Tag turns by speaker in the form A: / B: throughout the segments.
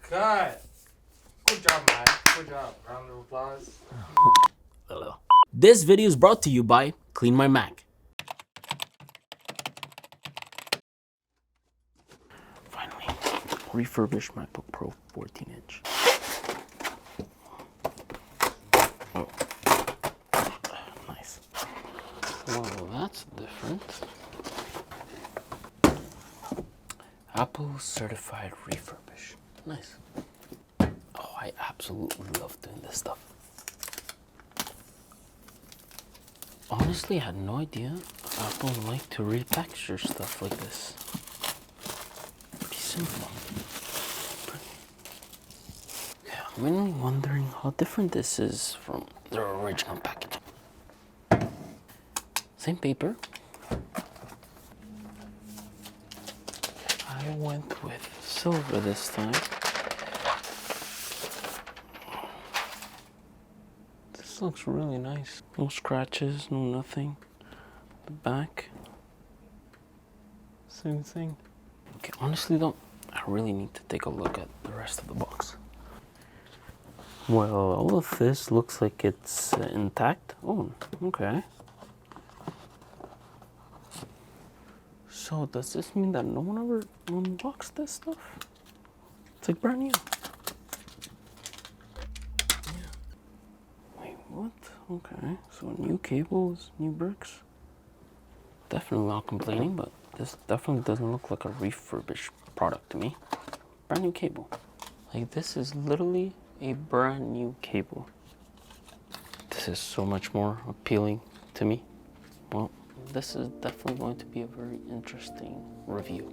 A: Cut. Good job, man. Good job. Round of applause.
B: Hello. This video is brought to you by Clean My Mac. Finally, refurbished MacBook Pro 14-inch. Oh, nice. Well, that's different. Apple certified refurbished. Nice. Oh, I absolutely love doing this stuff. Honestly, I had no idea Apple liked to repackage stuff like this. Pretty simple. Yeah, I'm mainly wondering how different this is from their original packaging. Same paper. I went with silver this time. This looks really nice. No scratches, no nothing. The back, same thing. Okay, honestly though, I really need to take a look at the rest of the box. Well, all of this looks like it's intact. Oh, okay. So does this mean that no one ever unboxed this stuff? It's like brand new. Wait, what? Okay, so new cables, new bricks. Definitely not complaining, but this definitely doesn't look like a refurbished product to me. Brand new cable. Like, this is literally a brand new cable. This is so much more appealing to me. Well, this is definitely going to be a very interesting review.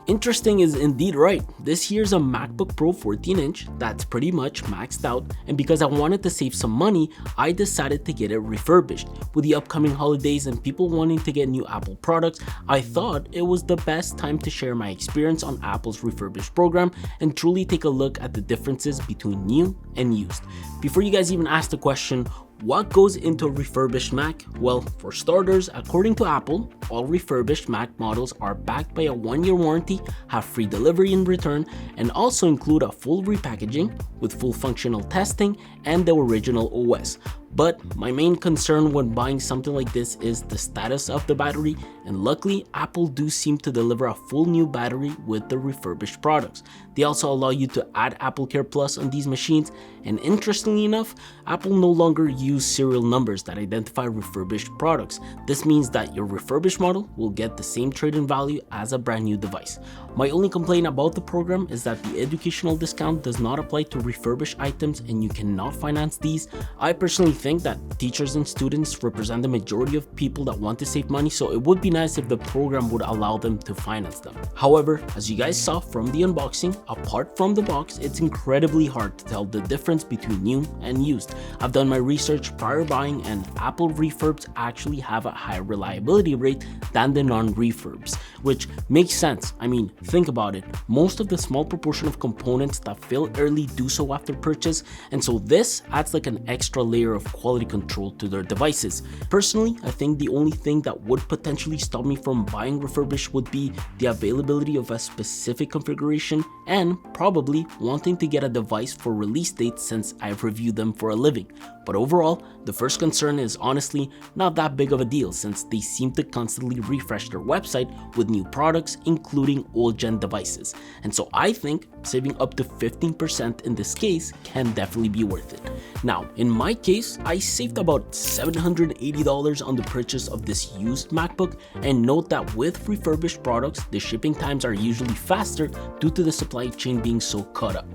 B: Interesting is indeed right. This here's a MacBook Pro 14-inch that's pretty much maxed out, and because I wanted to save some money, I decided to get it refurbished. With the upcoming holidays and people wanting to get new Apple products, I thought it was the best time to share my experience on Apple's refurbished program and truly take a look at the differences between new and used. Before you guys even ask the question, what goes into a refurbished Mac? Well, for starters, according to Apple, all refurbished Mac models are backed by a 1-year warranty, have free delivery and return, and also include a full repackaging with full functional testing and the original OS. But my main concern when buying something like this is the status of the battery, and luckily Apple do seem to deliver a full new battery with the refurbished products. They also allow you to add Apple Care Plus on these machines, and interestingly enough, Apple no longer use serial numbers that identify refurbished products. This means that your refurbished model will get the same trade-in value as a brand new device. My only complaint about the program is that the educational discount does not apply to refurbished items and you cannot finance these. I personally think that teachers and students represent the majority of people that want to save money, so it would be nice if the program would allow them to finance them. However, as you guys saw from the unboxing, apart from the box, it's incredibly hard to tell the difference between new and used. I've done my research prior buying, and Apple refurbs actually have a higher reliability rate than the non-refurbs, which makes sense. I mean, think about it. Most of the small proportion of components that fail early do so after purchase, and so this adds like an extra layer of quality control to their devices. Personally, I think the only thing that would potentially stop me from buying refurbished would be the availability of a specific configuration and probably wanting to get a device for release date since I've reviewed them for a living. But overall, the first concern is honestly not that big of a deal since they seem to constantly refresh their website with new products, including old-gen devices. And so I think saving up to 15% in this case can definitely be worth it. Now, in my case, I saved about $780 on the purchase of this used MacBook, and note that with refurbished products, the shipping times are usually faster due to the supply chain being so cut up.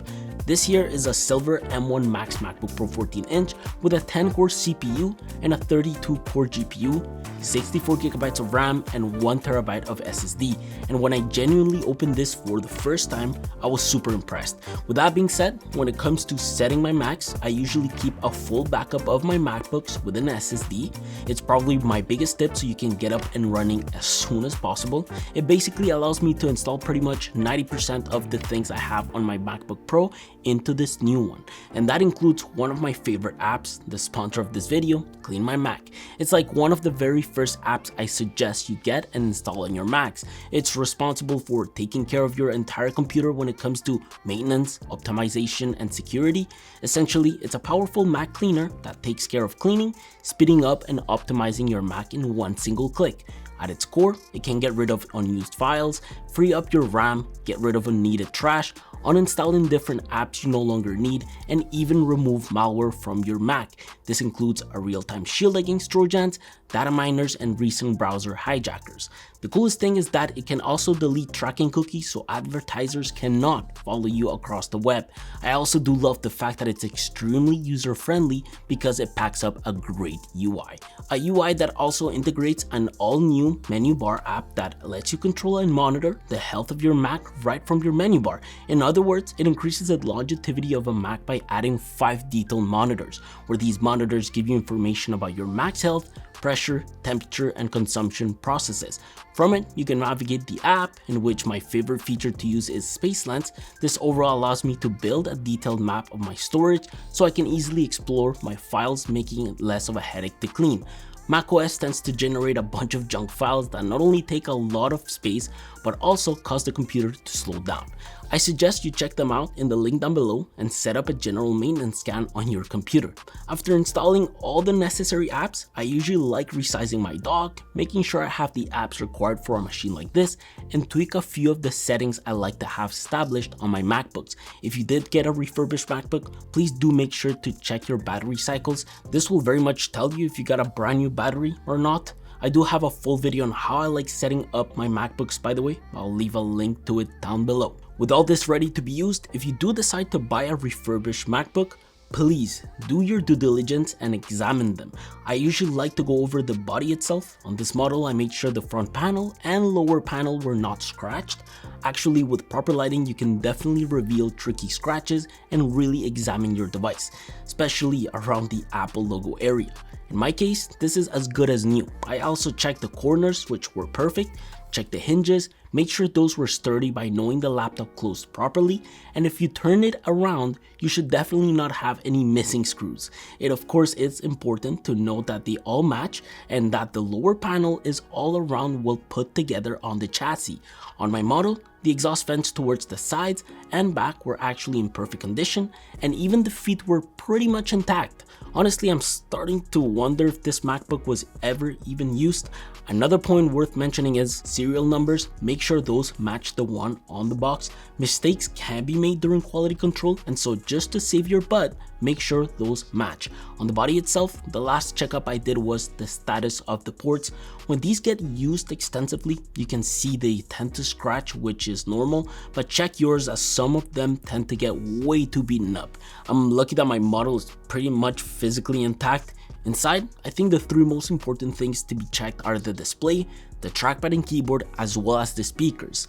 B: This here is a silver M1 Max MacBook Pro 14-inch with a 10-core CPU and a 32-core GPU, 64GB of RAM, and 1TB of SSD. And when I genuinely opened this for the first time, I was super impressed. With that being said, when it comes to setting my Macs, I usually keep a full backup of my MacBooks with an SSD. It's probably my biggest tip so you can get up and running as soon as possible. It basically allows me to install pretty much 90% of the things I have on my MacBook Pro into this new one, and that includes one of my favorite apps, the sponsor of this video, Clean My Mac. It's like one of the very first apps I suggest you get and install on your Macs. It's responsible for taking care of your entire computer when it comes to maintenance, optimization, and security. Essentially, it's a powerful Mac cleaner that takes care of cleaning, speeding up, and optimizing your Mac in one single click. At its core, it can get rid of unused files, free up your RAM, get rid of unneeded trash, uninstalling different apps you no longer need, and even remove malware from your Mac. This includes a real-time shield against Trojans, data miners, and recent browser hijackers. The coolest thing is that it can also delete tracking cookies so advertisers cannot follow you across the web. I also do love the fact that it's extremely user-friendly because it packs up a great UI. A UI that also integrates an all-new menu bar app that lets you control and monitor the health of your Mac right from your menu bar. In other words, it increases the longevity of a Mac by adding 5 detailed monitors, where these monitors give you information about your Mac's health, pressure, temperature, and consumption processes. From it, you can navigate the app, in which my favorite feature to use is Space Lens. This overall allows me to build a detailed map of my storage so I can easily explore my files, making it less of a headache to clean. macOS tends to generate a bunch of junk files that not only take a lot of space, but also cause the computer to slow down. I suggest you check them out in the link down below and set up a general maintenance scan on your computer. After installing all the necessary apps, I usually like resizing my dock, making sure I have the apps required for a machine like this, and tweak a few of the settings I like to have established on my MacBooks. If you did get a refurbished MacBook, please do make sure to check your battery cycles. This will very much tell you if you got a brand new battery or not. I do have a full video on how I like setting up my MacBooks, by the way. I'll leave a link to it down below. With all this ready to be used, if you do decide to buy a refurbished MacBook, please do your due diligence and examine them. I usually like to go over the body itself. On this model, I made sure the front panel and lower panel were not scratched. Actually, with proper lighting, you can definitely reveal tricky scratches and really examine your device, especially around the Apple logo area. In my case, this is as good as new. I also checked the corners, which were perfect, checked the hinges, made sure those were sturdy by knowing the laptop closed properly, and if you turn it around, you should definitely not have any missing screws. It of course is important to note that they all match and that the lower panel is all around well put together on the chassis. On my model, the exhaust vents towards the sides and back were actually in perfect condition, and even the feet were pretty much intact. Honestly, I'm starting to wonder if this MacBook was ever even used. Another point worth mentioning is serial numbers. Make sure those match the one on the box. Mistakes can be made during quality control, and so just to save your butt, make sure those match. On the body itself, the last checkup I did was the status of the ports. When these get used extensively, you can see they tend to scratch, which is normal, but check yours as some of them tend to get way too beaten up. I'm lucky that my model is pretty much physically intact. Inside, I think the 3 most important things to be checked are the display, the trackpad and keyboard, as well as the speakers.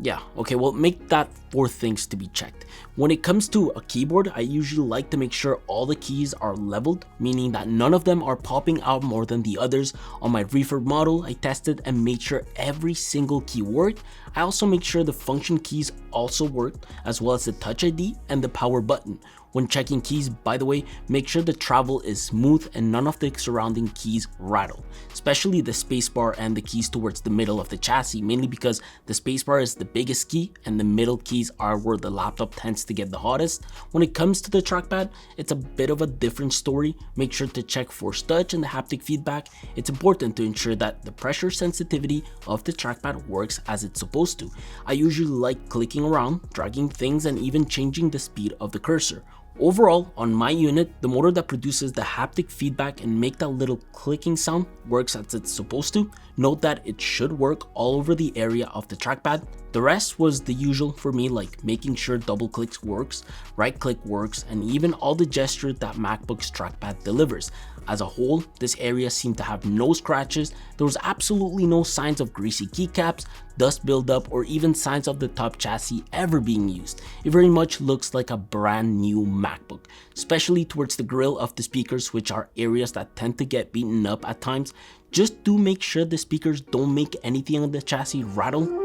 B: Yeah, okay, well, make that 4 things to be checked. When it comes to a keyboard, I usually like to make sure all the keys are leveled, meaning that none of them are popping out more than the others. On my refurb model, I tested and made sure every single key worked. I also make sure the function keys also worked, as well as the Touch ID and the power button. When checking keys, by the way, make sure the travel is smooth and none of the surrounding keys rattle, especially the spacebar and the keys towards the middle of the chassis, mainly because the spacebar is the biggest key and the middle keys are where the laptop tends to get the hottest. When it comes to the trackpad, it's a bit of a different story. Make sure to check force touch and the haptic feedback. It's important to ensure that the pressure sensitivity of the trackpad works as it's supposed to. I usually like clicking around, dragging things, and even changing the speed of the cursor. Overall, on my unit, the motor that produces the haptic feedback and make that little clicking sound works as it's supposed to. Note that it should work all over the area of the trackpad. The rest was the usual for me, like making sure double clicks works, right click works, and even all the gestures that MacBook's trackpad delivers. As a whole, this area seemed to have no scratches. There was absolutely no signs of greasy keycaps, dust buildup, or even signs of the top chassis ever being used. It very much looks like a brand new MacBook, especially towards the grill of the speakers, which are areas that tend to get beaten up at times. Just do make sure the speakers don't make anything on the chassis rattle.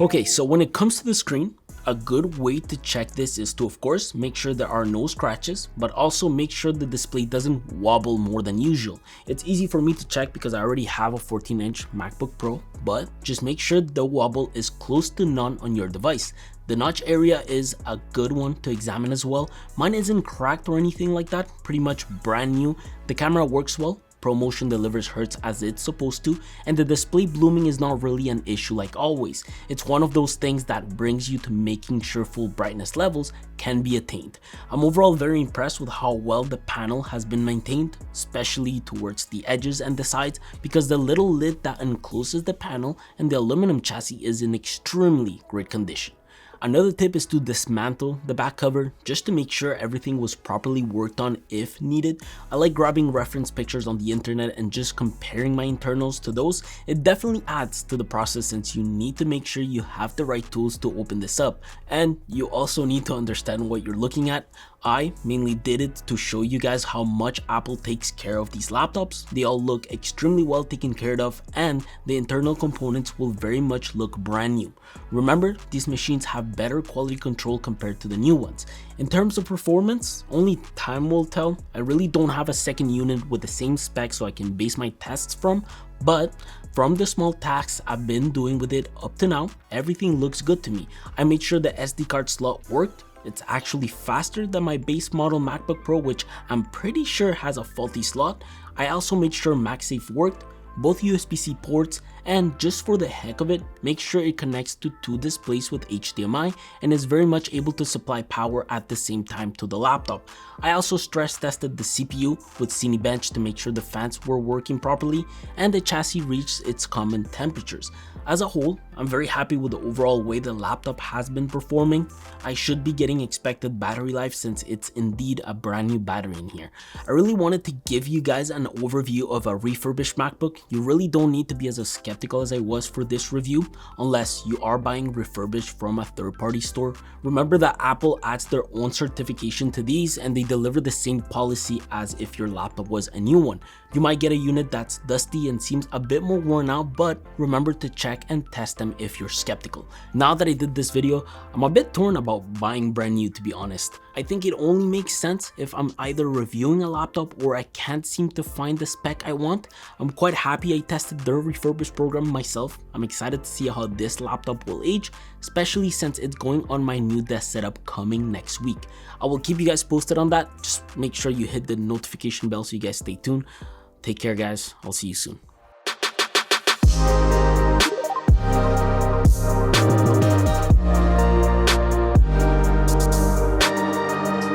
B: Okay, so when it comes to the screen, a good way to check this is to, of course, make sure there are no scratches, but also make sure the display doesn't wobble more than usual. It's easy for me to check because I already have a 14-inch MacBook Pro, but just make sure the wobble is close to none on your device. The notch area is a good one to examine as well. Mine isn't cracked or anything like that, pretty much brand new. The camera works well. ProMotion delivers hertz as it's supposed to, and the display blooming is not really an issue like always. It's one of those things that brings you to making sure full brightness levels can be attained. I'm overall very impressed with how well the panel has been maintained, especially towards the edges and the sides, because the little lid that encloses the panel and the aluminum chassis is in extremely great condition. Another tip is to dismantle the back cover just to make sure everything was properly worked on if needed. I like grabbing reference pictures on the internet and just comparing my internals to those. It definitely adds to the process since you need to make sure you have the right tools to open this up, and you also need to understand what you're looking at. I mainly did it to show you guys how much Apple takes care of these laptops. They all look extremely well taken care of, and the internal components will very much look brand new. Remember, these machines have better quality control compared to the new ones. In terms of performance, only time will tell. I really don't have a second unit with the same specs so I can base my tests from, but from the small tasks I've been doing with it up to now, everything looks good to me. I made sure the SD card slot worked. It's actually faster than my base model MacBook Pro, which I'm pretty sure has a faulty slot. I also made sure MagSafe worked, both USB-C ports, and just for the heck of it, make sure it connects to two displays with HDMI and is very much able to supply power at the same time to the laptop. I also stress tested the CPU with Cinebench to make sure the fans were working properly and the chassis reached its common temperatures. As a whole, I'm very happy with the overall way the laptop has been performing. I should be getting expected battery life since it's indeed a brand new battery in here. I really wanted to give you guys an overview of a refurbished MacBook. You really don't need to be as skeptical as I was for this review unless you are buying refurbished from a third-party store. Remember that Apple adds their own certification to these and they deliver the same policy as if your laptop was a new one. You might get a unit that's dusty and seems a bit more worn out, but remember to check and test them if you're skeptical. Now that I did this video, I'm a bit torn about buying brand new, to be honest. I think it only makes sense if I'm either reviewing a laptop or I can't seem to find the spec I want. I'm quite happy I tested their refurbished program myself. I'm excited to see how this laptop will age, especially since it's going on my new desk setup coming next week. I will keep you guys posted on that. Just make sure you hit the notification bell so you guys stay tuned. Take care, guys. I'll see you soon.